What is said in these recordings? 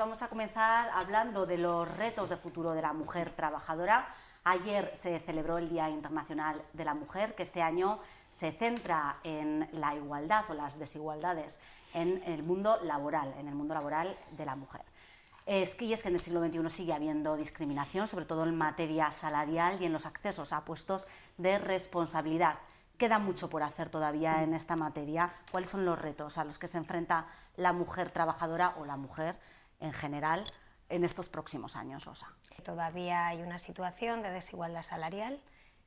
Vamos a comenzar hablando de los retos de futuro de la mujer trabajadora. Ayer se celebró el Día Internacional de la Mujer, que este año se centra en la igualdad o las desigualdades en el mundo laboral de la mujer. Es que en el siglo XXI sigue habiendo discriminación, sobre todo en materia salarial y en los accesos a puestos de responsabilidad. Queda mucho por hacer todavía en esta materia. ¿Cuáles son los retos a los que se enfrenta la mujer trabajadora o la mujer en general en estos próximos años, Rosa? Todavía hay una situación de desigualdad salarial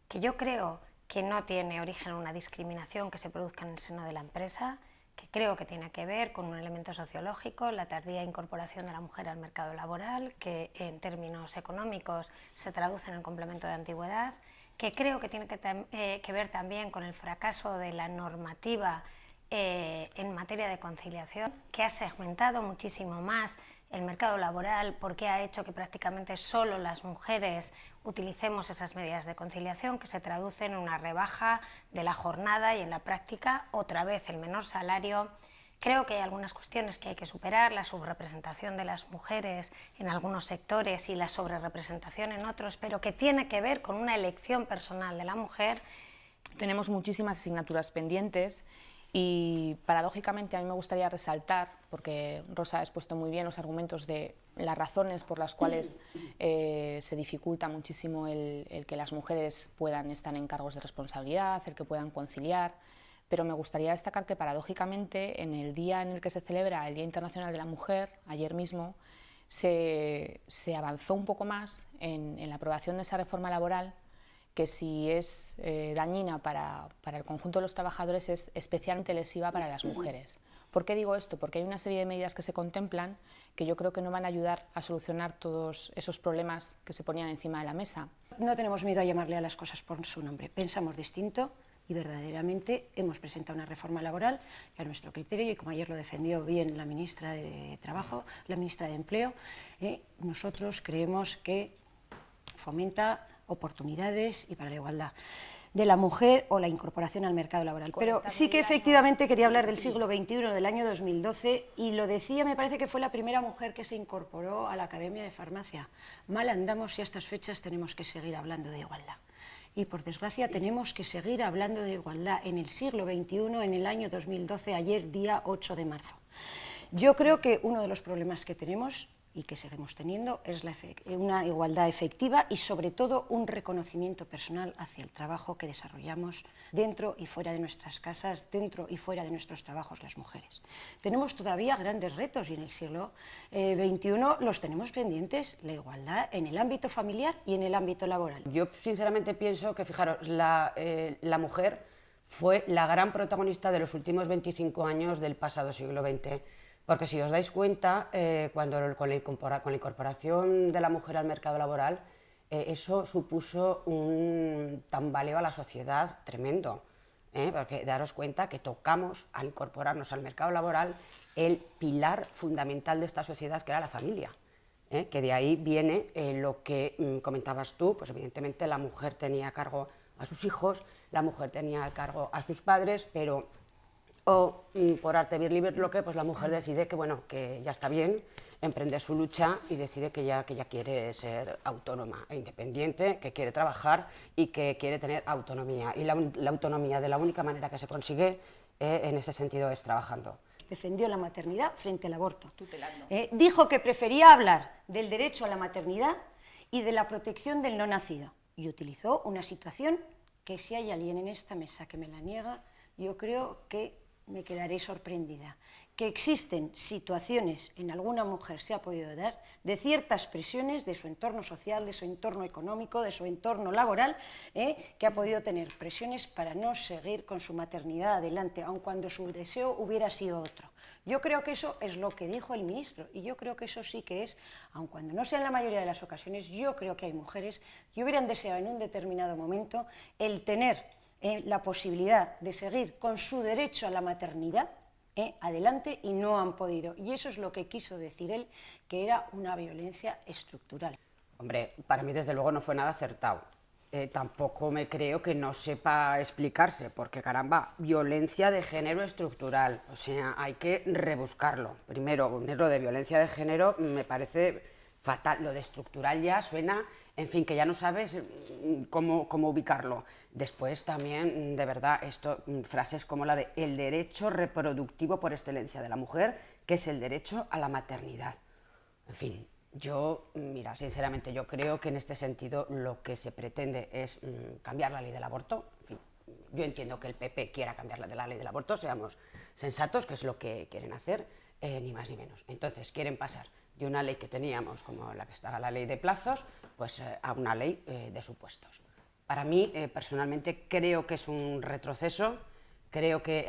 que yo creo que no tiene origen en una discriminación que se produzca en el seno de la empresa, que creo que tiene que ver con un elemento sociológico, la tardía incorporación de la mujer al mercado laboral, que en términos económicos se traduce en el complemento de antigüedad, que creo que tiene que ver también con el fracaso de la normativa en materia de conciliación, que ha segmentado muchísimo más el mercado laboral porque ha hecho que prácticamente solo las mujeres utilicemos esas medidas de conciliación, que se traducen en una rebaja de la jornada y en la práctica otra vez el menor salario. Creo que hay algunas cuestiones que hay que superar, la subrepresentación de las mujeres en algunos sectores y la sobrerepresentación en otros, pero que tiene que ver con una elección personal de la mujer. Tenemos muchísimas asignaturas pendientes y paradójicamente a mí me gustaría resaltar, porque Rosa ha expuesto muy bien los argumentos de las razones por las cuales se dificulta muchísimo el que las mujeres puedan estar en cargos de responsabilidad, el que puedan conciliar, pero me gustaría destacar que paradójicamente en el día en el que se celebra el Día Internacional de la Mujer, ayer mismo, se avanzó un poco más en la aprobación de esa reforma laboral, que si es dañina para el conjunto de los trabajadores es especialmente lesiva para las mujeres. ¿Por qué digo esto? Porque hay una serie de medidas que se contemplan que yo creo que no van a ayudar a solucionar todos esos problemas que se ponían encima de la mesa. No tenemos miedo a llamarle a las cosas por su nombre, pensamos distinto y verdaderamente hemos presentado una reforma laboral que a nuestro criterio, y como ayer lo defendió bien la ministra de Trabajo, la ministra de Empleo, nosotros creemos que fomenta oportunidades y para la igualdad de la mujer o la incorporación al mercado laboral. Pero sí que efectivamente quería hablar del siglo XXI, del año 2012, y lo decía, me parece que fue la primera mujer que se incorporó a la Academia de Farmacia. Mal andamos si a estas fechas tenemos que seguir hablando de igualdad. Y por desgracia tenemos que seguir hablando de igualdad en el siglo XXI, en el año 2012, ayer día 8 de marzo. Yo creo que uno de los problemas que tenemos y que seguimos teniendo es una igualdad efectiva y sobre todo un reconocimiento personal hacia el trabajo que desarrollamos dentro y fuera de nuestras casas, dentro y fuera de nuestros trabajos las mujeres. Tenemos todavía grandes retos y en el siglo XXI los tenemos pendientes, la igualdad en el ámbito familiar y en el ámbito laboral. Yo sinceramente pienso que, fijaros, la mujer fue la gran protagonista de los últimos 25 años del pasado siglo XX. Porque si os dais cuenta, con la incorporación de la mujer al mercado laboral, eso supuso un tambaleo a la sociedad tremendo. Porque daros cuenta que tocamos, al incorporarnos al mercado laboral, el pilar fundamental de esta sociedad, que era la familia. Que de ahí viene lo que comentabas tú, pues evidentemente la mujer tenía a cargo a sus hijos, la mujer tenía a cargo a sus padres, pero por arte libre pues la mujer decide que, bueno, que ya está bien, emprende su lucha y decide que ya quiere ser autónoma e independiente, que quiere trabajar y que quiere tener autonomía. Y la autonomía, de la única manera que se consigue en ese sentido, es trabajando. Defendió la maternidad frente al aborto. Dijo que prefería hablar del derecho a la maternidad y de la protección del no nacido. Y utilizó una situación que, si hay alguien en esta mesa que me la niega, yo creo que me quedaré sorprendida, que existen situaciones, en alguna mujer se ha podido dar, de ciertas presiones de su entorno social, de su entorno económico, de su entorno laboral, que ha podido tener presiones para no seguir con su maternidad adelante, aun cuando su deseo hubiera sido otro. Yo creo que eso es lo que dijo el ministro, y yo creo que eso sí que es, aun cuando no sea en la mayoría de las ocasiones, yo creo que hay mujeres que hubieran deseado en un determinado momento el tener la posibilidad de seguir con su derecho a la maternidad adelante y no han podido. Y eso es lo que quiso decir él, que era una violencia estructural. Hombre, para mí desde luego no fue nada acertado. tampoco me creo que no sepa explicarse, porque caramba, violencia de género estructural, o sea, hay que rebuscarlo. Primero, lo de violencia de género me parece fatal, lo de estructural ya suena, en fin, que ya no sabes cómo ubicarlo. Después también, de verdad, frases como la de el derecho reproductivo por excelencia de la mujer, que es el derecho a la maternidad. En fin, mira, sinceramente, yo creo que en este sentido lo que se pretende es cambiar la ley del aborto. En fin, yo entiendo que el PP quiera cambiar la ley del aborto, seamos sensatos, que es lo que quieren hacer, ni más ni menos. Entonces, quieren pasar de una ley que teníamos, como la que estaba la ley de plazos, pues a una ley de supuestos. Para mí, personalmente, creo que es un retroceso. Creo que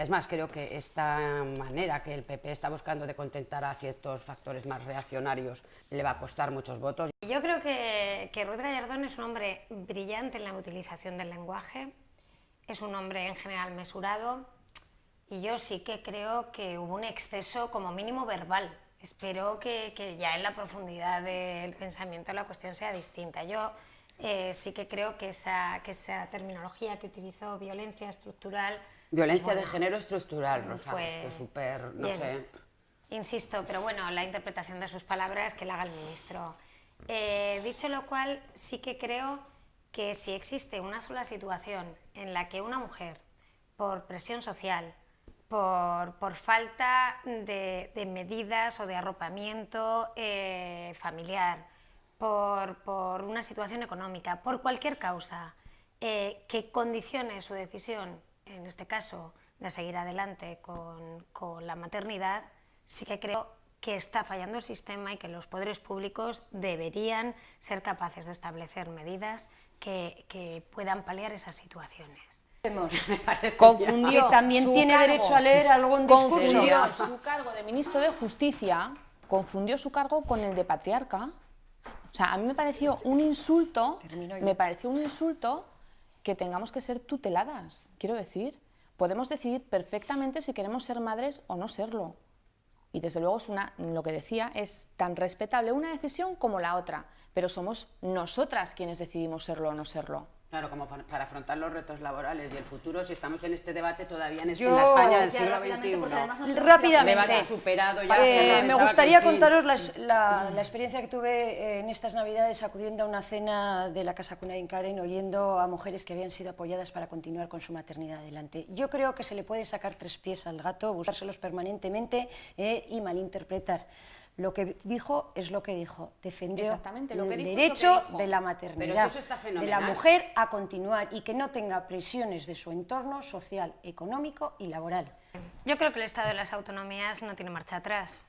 esta manera que el PP está buscando de contentar a ciertos factores más reaccionarios le va a costar muchos votos. Yo creo que Ruiz Gallardón es un hombre brillante en la utilización del lenguaje, es un hombre en general mesurado, y yo sí que creo que hubo un exceso como mínimo verbal. Espero que ya en la profundidad del pensamiento la cuestión sea distinta. Yo sí que creo que esa terminología que utilizó, violencia estructural... Violencia de género estructural, Rosa, fue que súper, no bien. sé... Insisto, pero bueno, la interpretación de sus palabras que la haga el ministro. Dicho lo cual, sí que creo que si existe una sola situación en la que una mujer, por presión social, por falta de medidas o de arropamiento familiar, por una situación económica, por cualquier causa que condicione su decisión, en este caso de seguir adelante con la maternidad, sí que creo que está fallando el sistema y que los poderes públicos deberían ser capaces de establecer medidas que puedan paliar esas situaciones. Confundió que también su tiene cargo, derecho a leer algún discurso. confundió su cargo de ministro de Justicia, confundió su cargo con el de patriarca. O sea, a mí me pareció un insulto, que tengamos que ser tuteladas. Quiero decir, podemos decidir perfectamente si queremos ser madres o no serlo. Y desde luego lo que decía es tan respetable una decisión como la otra, pero somos nosotras quienes decidimos serlo o no serlo. Claro, como para afrontar los retos laborales y el futuro, si estamos en este debate todavía en la España del siglo XXI. Rápidamente, superado ya, me gustaría contaros la experiencia que tuve en estas Navidades acudiendo a una cena de la Casa Cunay Karen, oyendo a mujeres que habían sido apoyadas para continuar con su maternidad adelante. Yo creo que se le puede sacar 3 pies al gato, buscárselos permanentemente y malinterpretar. Lo que dijo es lo que dijo, defendió el derecho de la maternidad, de la mujer a continuar y que no tenga presiones de su entorno social, económico y laboral. Yo creo que el Estado de las autonomías no tiene marcha atrás.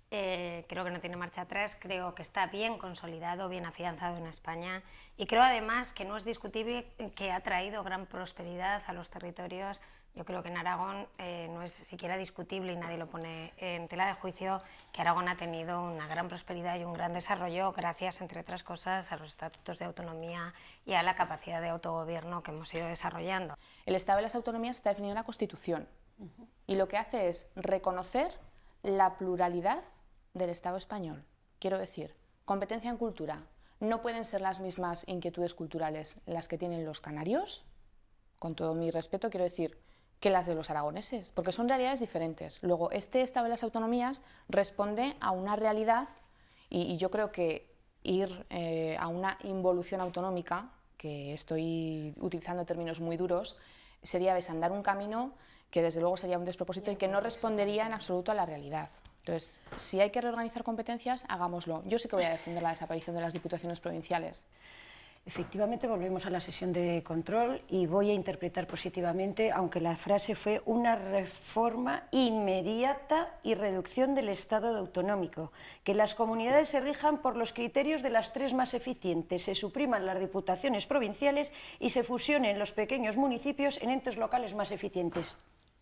Creo que no tiene marcha atrás, creo que está bien consolidado, bien afianzado en España, y creo además que no es discutible que ha traído gran prosperidad a los territorios. Yo creo que en Aragón no es siquiera discutible y nadie lo pone en tela de juicio que Aragón ha tenido una gran prosperidad y un gran desarrollo gracias, entre otras cosas, a los estatutos de autonomía y a la capacidad de autogobierno que hemos ido desarrollando. El Estado de las autonomías está definido en la Constitución y lo que hace es reconocer la pluralidad del Estado español. Quiero decir, competencia en cultura. No pueden ser las mismas inquietudes culturales las que tienen los canarios, con todo mi respeto, quiero decir, que las de los aragoneses, porque son realidades diferentes. Luego, este Estado de las autonomías responde a una realidad y yo creo que ir a una involución autonómica, que estoy utilizando términos muy duros, sería desandar un camino que desde luego sería un despropósito y que no respondería en absoluto a la realidad. Entonces, si hay que reorganizar competencias, hagámoslo. Yo sí que voy a defender la desaparición de las diputaciones provinciales. Efectivamente, volvemos a la sesión de control y voy a interpretar positivamente, aunque la frase fue una reforma inmediata y reducción del Estado autonómico, que las comunidades se rijan por los criterios de las 3 más eficientes, se supriman las diputaciones provinciales y se fusionen los pequeños municipios en entes locales más eficientes.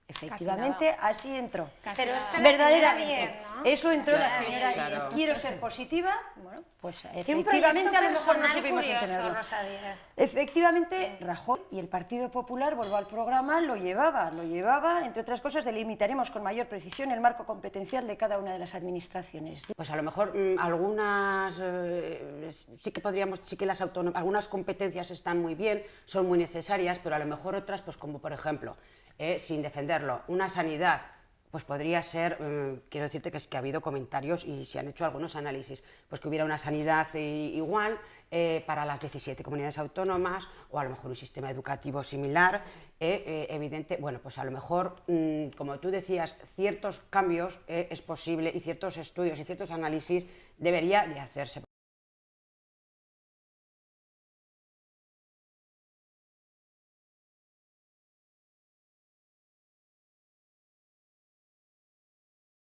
Efectivamente, así entró. Pero esto la señora Verdaderamente. bien, ¿no? Eso entró Pero la esto la señora señora verdaderamente. bien, ¿no? Eso entró Sí, la sí, señora claro. bien. Quiero ser positiva. Bueno, pues Tiene un proyecto efectivamente a lo mejor no personal supimos curioso, entenderlo. Rosa Díez. Efectivamente, Rajoy y el Partido Popular, vuelvo al programa, lo llevaba, entre otras cosas, delimitaremos con mayor precisión el marco competencial de cada una de las administraciones. Pues a lo mejor algunas sí que podríamos, sí que algunas competencias están muy bien, son muy necesarias, pero a lo mejor otras, pues como por ejemplo, sin defenderlo, una sanidad, pues podría ser, quiero decirte que es que ha habido comentarios y se han hecho algunos análisis, pues que hubiera una sanidad igual para las 17 comunidades autónomas, o a lo mejor un sistema educativo similar, evidente, bueno, pues a lo mejor, como tú decías, ciertos cambios es posible, y ciertos estudios y ciertos análisis debería de hacerse.